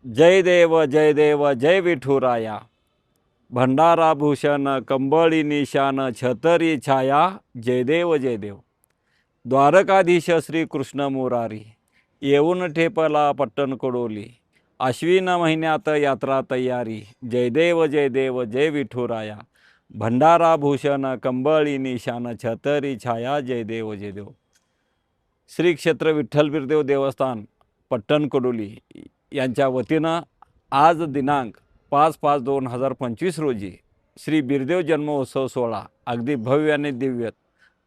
जय देव जय विठुराया। भंडारा भूषण कंबळी निशान छतरी छाया। जय देव द्वारकाधीश श्री कृष्ण मुरारी। येऊन ठेपला पट्टण कडोली। आश्विन महिन्यात यात्रा तयारी। जय देव जय विठुराया। भंडारा भूषण कंबळी निशान छतरी छाया। जय देव श्री क्षेत्र विठ्ठल बिरदेव देवस्थान पट्टण कडोली यांच्या वतीनं आज दिनांक 5/5/2025 रोजी श्री बिरदेव जन्मोत्सव सोहळा अगदी भव्य आणि दिव्य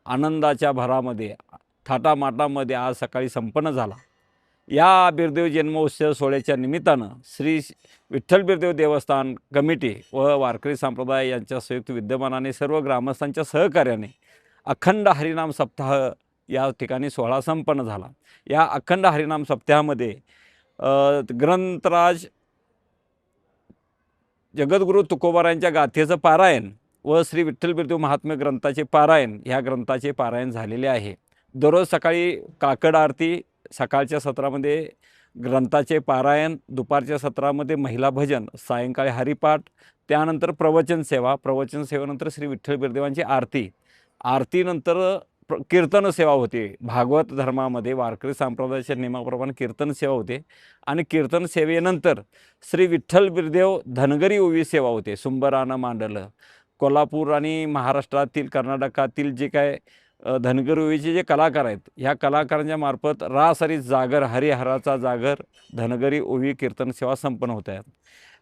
आनंदाच्या भरामध्ये थाटामाटामध्ये आज सकाळी संपन्न झाला। या बिरदेव जन्मोत्सव सोहळ्याच्या निमित्तानं श्री विठ्ठल बिरदेव देवस्थान कमिटी व वारकरी संप्रदाय यांच्या संयुक्त विद्यमानाने सर्व ग्रामस्थांच्या सहकार्याने अखंड हरिनाम सप्ताह या ठिकाणी सोहळा संपन्न झाला। या अखंड हरिनाम सप्ताहामध्ये ग्रंथराज जगद्गुरू तुकोबारायांच्या गाथेचं पारायण व श्री विठ्ठल बिरदेव महात्म्य ग्रंथाचे पारायण ह्या ग्रंथाचे पारायण झालेले आहे। दररोज सकाळी काकड आरती, सकाळच्या सत्रामध्ये ग्रंथाचे पारायण, दुपारच्या सत्रामध्ये महिला भजन, सायंकाळी हरिपाठ, त्यानंतर प्रवचन सेवेनंतर श्री विठ्ठल बिरदेवांची आरतीनंतर कीर्तन सेवा होते। भागवत धर्मामध्ये वारकरी संप्रदायाच्या नियमाप्रमाणे कीर्तन सेवा होते आणि कीर्तन सेवेनंतर श्री विठ्ठल बिरदेव धनगरी ओवी सेवा होते। सुंबरानं मांडलं कोल्हापूर आणि महाराष्ट्रातील कर्नाटकातील जे काय धनगरी ओवीचे जे कलाकार आहेत, ह्या कलाकारांच्या मार्फत रास आणि जागर, हरिहराचा जागर, धनगरी ओवी कीर्तन सेवा संपन्न होत आहेत।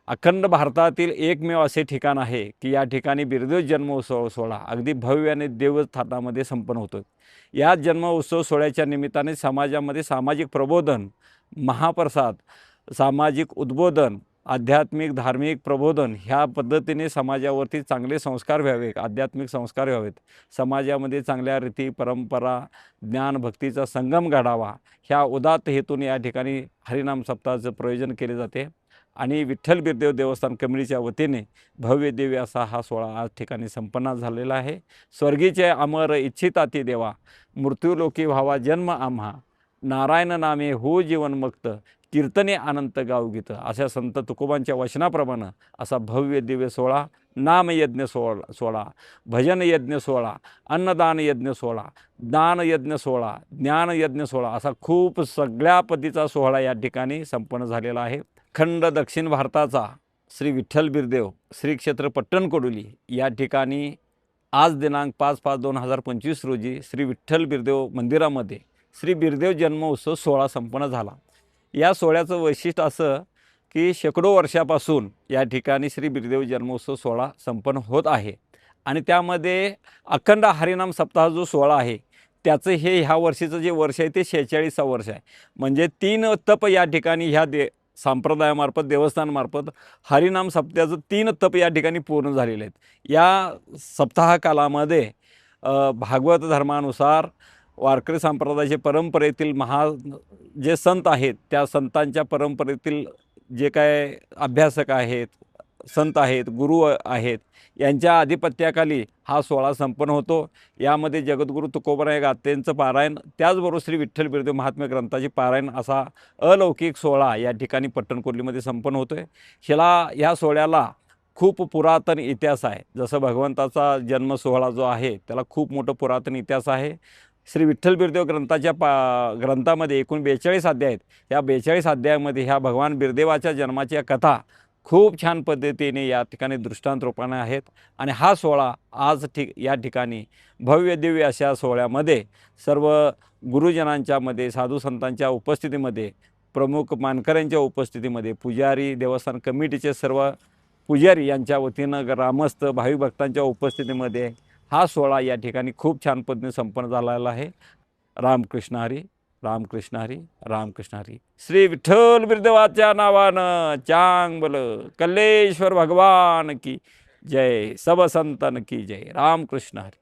अखंड भारतातील एकमेव असे ठिकाण आहे की या ठिकाणी बिरदेव जन्मोत्सव सोहळा अगदी भव्य आणि दिव्य थाटामध्ये संपन्न होतो। या जन्मोत्सव सोहळ्याच्या निमित्ताने समाजामध्ये सामाजिक प्रबोधन, महाप्रसाद, सामाजिक उद्बोधन, आध्यात्मिक धार्मिक प्रबोधन ह्या पद्धतीने समाजावरती चांगले संस्कार व्हावे, आध्यात्मिक संस्कार व्हावेत, समाजामध्ये चांगल्या रीती परंपरा, ज्ञान भक्तीचा संगम घडावा, ह्या उदात्त हेतूने या ठिकाणी हरिनाम सप्ताहाचं प्रयोजन केले जाते आणि विठ्ठल बिरदेव देवस्थान कमिटीच्या वतीने भव्य दिव्य असा हा सोहळा आज ठिकाणी संपन्न झालेला आहे। स्वर्गीचे अमर इच्छिताती देवा, मृत्यूलोकी व्हावा जन्म आम्हा, नारायण नामे हो जीवन मुक्त, कीर्तने अनंत गावगीत, अशा संत तुकोबांच्या वचनाप्रमाणे असा भव्य दिव्य सोहळा, नामयज्ञ सोहळा, भजन यज्ञ सोहळा, अन्नदान यज्ञ सोहळा, दान यज्ञ सोहळा, ज्ञान यज्ञ सोहळा असा खूप सगळ्या पद्धतीचा सोहळा या ठिकाणी संपन्न झालेला आहे। अखंड दक्षिण भारताचा श्री विठ्ठल बिरदेव श्री क्षेत्र पट्टण कडोली या ठिकाणी आज दिनांक 5/5/2025 रोजी श्री विठ्ठल बिरदेव मंदिरामध्ये श्री बिरदेव जन्मोत्सव सोहळा संपन्न झाला। या सोहळ्याचं वैशिष्ट्य असं की शेकडो वर्षापासून या ठिकाणी श्री बिरदेव जन्मोत्सव सोहळा संपन्न होत आहे आणि त्यामध्ये अखंड हरिनाम सप्ताह जो सोहळा आहे त्याचं ह्या वर्षीचं जे वर्ष आहे ते 46 वर्ष आहे। म्हणजे 3 तप या ठिकाणी ह्या संप्रदायामार्फत, देवस्थानामार्फत हरिनाम सप्ताहाचं 3 तप या ठिकाणी पूर्ण झालेले आहेत। या सप्ताह कालामध्ये भागवत धर्मानुसार वारकरी संप्रदायाचे परंपरेतील जे संत आहेत त्या संतांच्या परंपरेतील जे काय अभ्यासक आहेत, संत आहेत, गुरु आहेत, यांच्या आधिपत्याखाली हा सोहळा संपन्न होतो। यामध्ये जगद्गुरू तुकोबाराय गाथेंचं पारायण, त्याचबरोबर श्री विठ्ठल बिरदेव महात्म्य ग्रंथाचे पारायण असा अलौकिक सोहळा या ठिकाणी पट्टण कडोलीमध्ये संपन्न होतो आहे। ह्या सोहळ्याला खूप पुरातन इतिहास आहे। जसं भगवंताचा जन्म सोहळा जो आहे त्याला खूप मोठं पुरातन इतिहास आहे। श्री विठ्ठल बिरदेव ग्रंथामध्ये एकूण 42 अध्याय आहेत। या 42 अध्यायामध्ये ह्या भगवान बिरदेवाच्या जन्माच्या कथा खूप छान पद्धतीने या ठिकाणी दृष्टांत रूपाने आहेत आणि हा सोहळा आज या ठिकाणी भव्य दिव्य अशा सोहळ्यामध्ये सर्व गुरुजनांच्यामध्ये, साधू संतांच्या उपस्थितीमध्ये, प्रमुख मानकऱ्यांच्या उपस्थितीमध्ये, पुजारी, देवस्थान कमिटीचे सर्व पुजारी यांच्या वतीनं, ग्रामस्थ भाविक भक्तांच्या उपस्थितीमध्ये हा सोहळा या ठिकाणी खूप छान पद्धतीने संपन्न झालेला आहे। रामकृष्ण हरी, रामकृष्ण हरी, रामकृष्ण हरी। श्री विठ्ठल बिरदेवाच्या नावानं चांगल कल्लेश्वर भगवान की जय, सब संतन की जय। रामकृष्ण हरी।